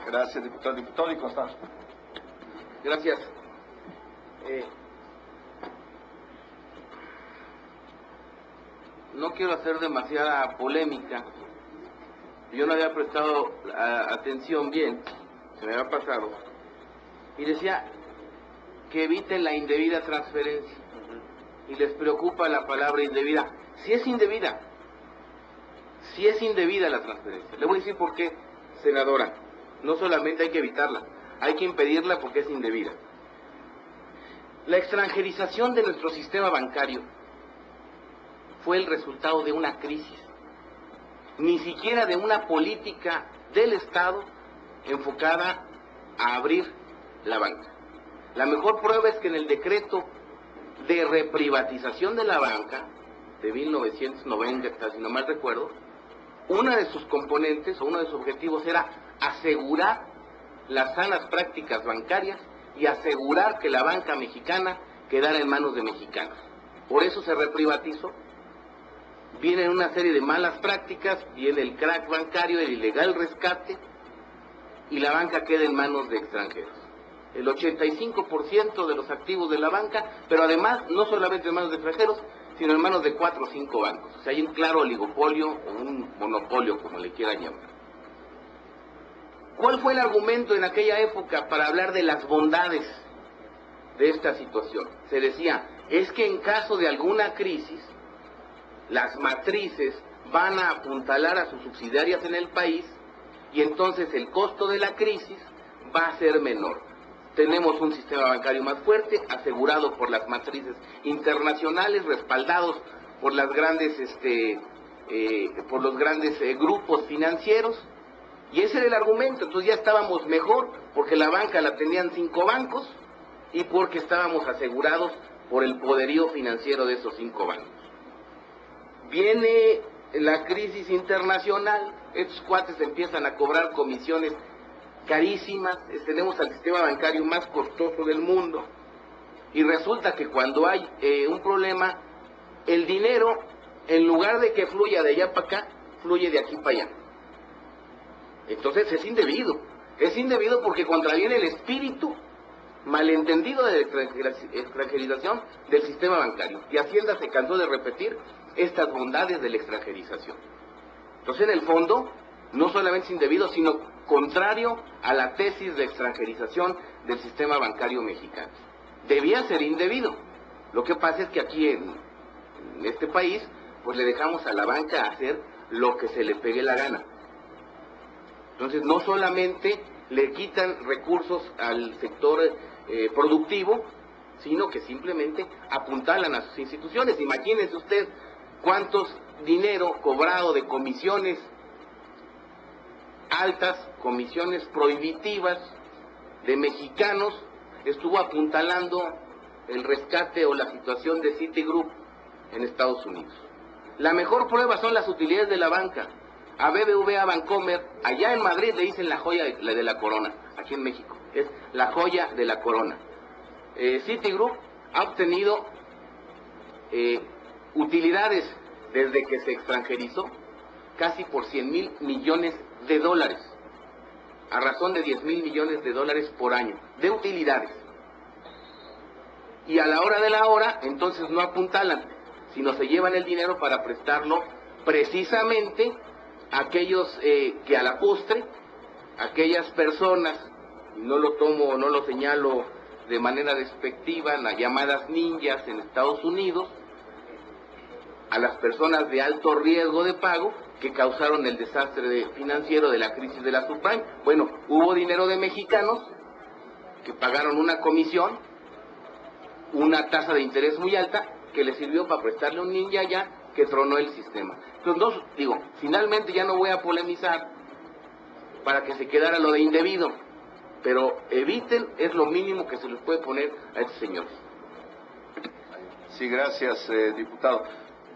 Gracias, diputado. Diputado Di Constanzo. Gracias. No quiero hacer demasiada polémica. Yo no había prestado atención bien, se me había pasado. Y decía que eviten la indebida transferencia. Y les preocupa la palabra indebida. Si es indebida la transferencia. Le voy a decir por qué, senadora. No solamente hay que evitarla, hay que impedirla porque es indebida. La extranjerización de nuestro sistema bancario fue el resultado de una crisis, ni siquiera de una política del Estado enfocada a abrir la banca. La mejor prueba es que en el decreto de reprivatización de la banca de 1990, si no mal recuerdo, una de sus componentes o uno de sus objetivos era asegurar las sanas prácticas bancarias y asegurar que la banca mexicana quedara en manos de mexicanos. Por eso se reprivatizó. Vienen una serie de malas prácticas, viene el crack bancario, el ilegal rescate, y la banca queda en manos de extranjeros. El 85% de los activos de la banca, pero además no solamente en manos de extranjeros, sino en manos de 4 o 5 bancos. O sea, hay un claro oligopolio o un monopolio, como le quieran llamar. ¿Cuál fue el argumento en aquella época para hablar de las bondades de esta situación? Se decía, es que en caso de alguna crisis, las matrices van a apuntalar a sus subsidiarias en el país y entonces el costo de la crisis va a ser menor. Tenemos un sistema bancario más fuerte, asegurado por las matrices internacionales, respaldados por las grandes, por los grandes grupos financieros, y ese era el argumento. Entonces ya estábamos mejor porque la banca la tenían 5 bancos y porque estábamos asegurados por el poderío financiero de esos 5 bancos. Viene la crisis internacional, estos cuates empiezan a cobrar comisiones carísimas, tenemos al sistema bancario más costoso del mundo, y resulta que cuando hay un problema, el dinero, en lugar de que fluya de allá para acá, fluye de aquí para allá. Entonces es indebido porque contraviene el espíritu malentendido de extranjerización del sistema bancario, y Hacienda se cansó de repetir estas bondades de la extranjerización. Entonces, en el fondo, no solamente es indebido, sino contrario a la tesis de extranjerización del sistema bancario mexicano. Debía ser indebido. Lo que pasa es que aquí en este país, pues le dejamos a la banca hacer lo que se le pegue la gana. Entonces, no solamente le quitan recursos al sector productivo, sino que simplemente apuntalan a sus instituciones. Imagínense usted cuántos dinero cobrado de comisiones altas, comisiones prohibitivas de mexicanos, estuvo apuntalando el rescate o la situación de Citigroup en Estados Unidos. La mejor prueba son las utilidades de la banca. A BBVA Bancomer, allá en Madrid le dicen la joya de la corona, aquí en México es la joya de la corona. Citigroup ha obtenido utilidades desde que se extranjerizó casi por 100,000 millones de dólares, a razón de 10,000 millones de dólares por año de utilidades. Y a la hora de la hora, entonces no apuntalan, sino se llevan el dinero para prestarlo precisamente a aquellos que a la postre, aquellas personas, y no lo señalo de manera despectiva, las llamadas ninjas en Estados Unidos, a las personas de alto riesgo de pago que causaron el desastre financiero de la crisis de la subprime. Bueno, hubo dinero de mexicanos que pagaron una comisión, una tasa de interés muy alta, que le sirvió para prestarle a un ninja ya que tronó el sistema. Entonces, finalmente ya no voy a polemizar para que se quedara lo de indebido, pero eviten, es lo mínimo que se les puede poner a estos señores. Sí, gracias, diputado.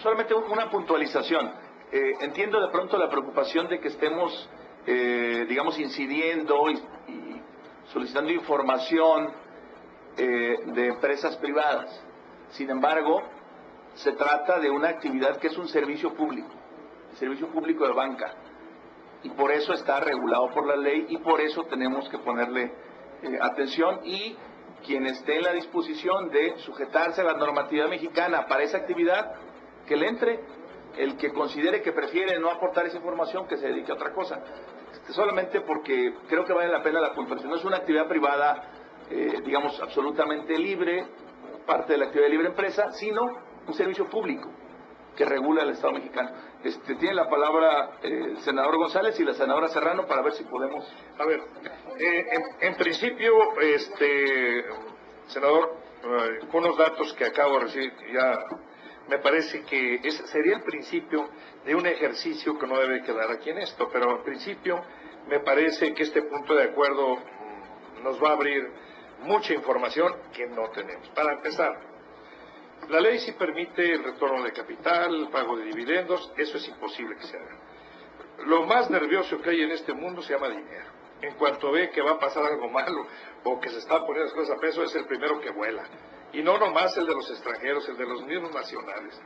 Solamente una puntualización. Entiendo de pronto la preocupación de que estemos, incidiendo y solicitando información de empresas privadas. Sin embargo, se trata de una actividad que es un servicio público, el servicio público de banca. y por eso está regulado por la ley y por eso tenemos que ponerle atención, y quien esté en la disposición de sujetarse a la normatividad mexicana para esa actividad, que le entre. El que considere que prefiere no aportar esa información, que se dedique a otra cosa. Solamente porque creo que vale la pena la puntuación. No es una actividad privada, digamos, absolutamente libre, parte de la actividad de libre empresa, sino un servicio público que regula el Estado mexicano. Tiene la palabra el senador González y la senadora Serrano para ver si podemos... A ver, en principio, senador, con los datos que acabo de recibir, ya me parece que ese sería el principio de un ejercicio que no debe quedar aquí en esto, pero en principio me parece que este punto de acuerdo nos va a abrir mucha información que no tenemos. Para empezar, la ley sí permite el retorno de capital, el pago de dividendos, eso es imposible que se haga. Lo más nervioso que hay en este mundo se llama dinero. En cuanto ve que va a pasar algo malo o que se está poniendo las cosas a peso, es el primero que vuela. Y no nomás el de los extranjeros, el de los mismos nacionales.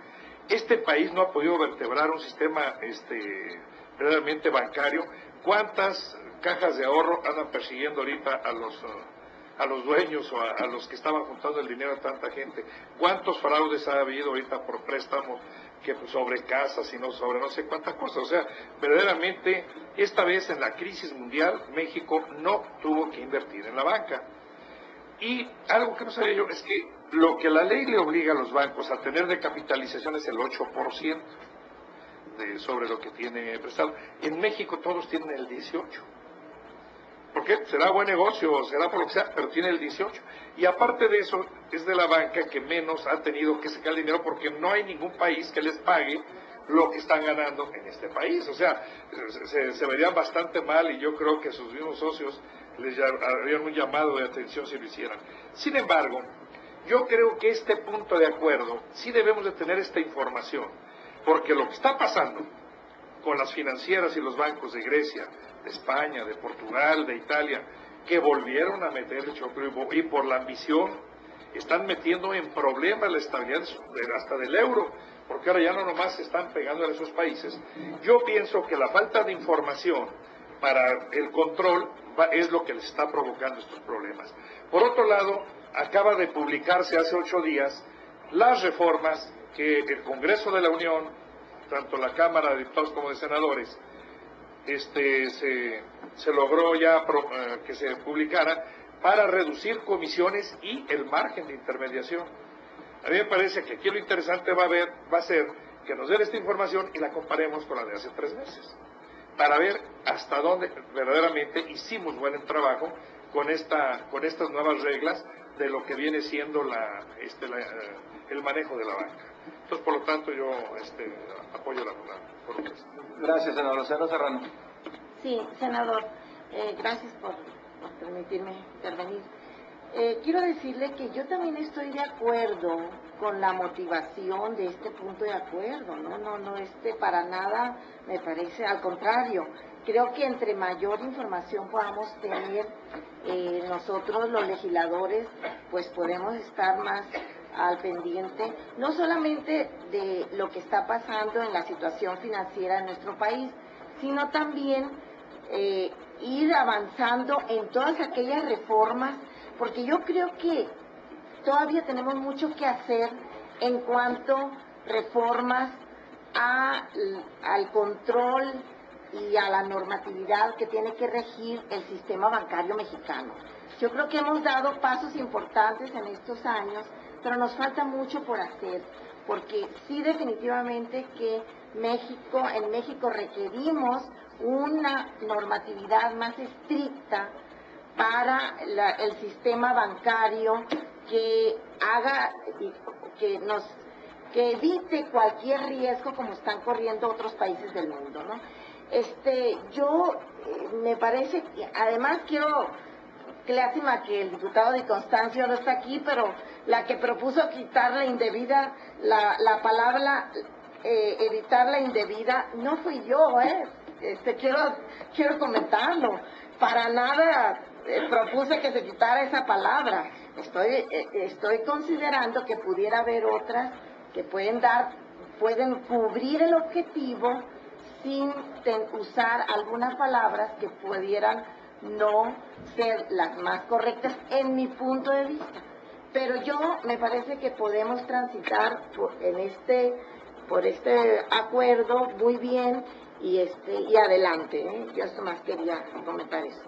Este país no ha podido vertebrar un sistema realmente bancario. ¿Cuántas cajas de ahorro andan persiguiendo ahorita a los dueños o a los que estaban juntando el dinero a tanta gente? ¿Cuántos fraudes ha habido ahorita por préstamos, que sobre casas y no sobre no sé cuántas cosas? O sea, verdaderamente, esta vez en la crisis mundial, México no tuvo que invertir en la banca. Y algo que no sabía yo es que lo que la ley le obliga a los bancos a tener de capitalización es el 8% sobre lo que tiene prestado. En México todos tienen el 18%. ¿Por qué? Será buen negocio, será por lo que sea, pero tiene el 18%. Y aparte de eso, es de la banca que menos ha tenido que sacar dinero, porque no hay ningún país que les pague lo que están ganando en este país. O sea, se verían bastante mal, y yo creo que sus mismos socios les harían un llamado de atención si lo hicieran. Sin embargo, yo creo que este punto de acuerdo sí debemos de tener esta información, porque lo que está pasando con las financieras y los bancos de Grecia, de España, de Portugal, de Italia, que volvieron a meter el chocolate y por la ambición están metiendo en problemas la estabilidad hasta del euro, porque ahora ya no nomás se están pegando a esos países. Yo pienso que la falta de información para el control es lo que les está provocando estos problemas. Por otro lado, acaba de publicarse hace 8 días las reformas que el Congreso de la Unión, tanto la Cámara de Diputados como de Senadores, se logró ya que se publicara para reducir comisiones y el margen de intermediación. A mí me parece que aquí lo interesante va a ser que nos den esta información y la comparemos con la de hace 3 meses, para ver hasta dónde verdaderamente hicimos buen trabajo con estas nuevas reglas de lo que viene siendo el manejo de la banca. Entonces, por lo tanto, yo apoyo la propuesta. Gracias, senador. Senador Serrano. Sí, senador, gracias por permitirme intervenir. Quiero decirle que yo también estoy de acuerdo con la motivación de este punto de acuerdo, no, para nada me parece, al contrario, creo que entre mayor información podamos tener nosotros los legisladores, pues podemos estar más al pendiente, no solamente de lo que está pasando en la situación financiera de nuestro país, sino también ir avanzando en todas aquellas reformas, porque yo creo que todavía tenemos mucho que hacer en cuanto reformas al control y a la normatividad que tiene que regir el sistema bancario mexicano. Yo creo que hemos dado pasos importantes en estos años, pero nos falta mucho por hacer, porque sí, definitivamente que en México requerimos una normatividad más estricta para el sistema bancario, que evite cualquier riesgo como están corriendo otros países del mundo, ¿no? Me parece que, además, qué lástima que el diputado Di Constancio no está aquí, pero la que propuso quitar la indebida, la palabra evitar la indebida, no fui yo, quiero comentarlo. Para nada propuse que se quitara esa palabra. Estoy considerando que pudiera haber otras que pueden cubrir el objetivo sin usar algunas palabras que pudieran no ser las más correctas en mi punto de vista. Pero yo me parece que podemos transitar por este acuerdo muy bien y adelante, ¿eh? Yo más quería comentar eso.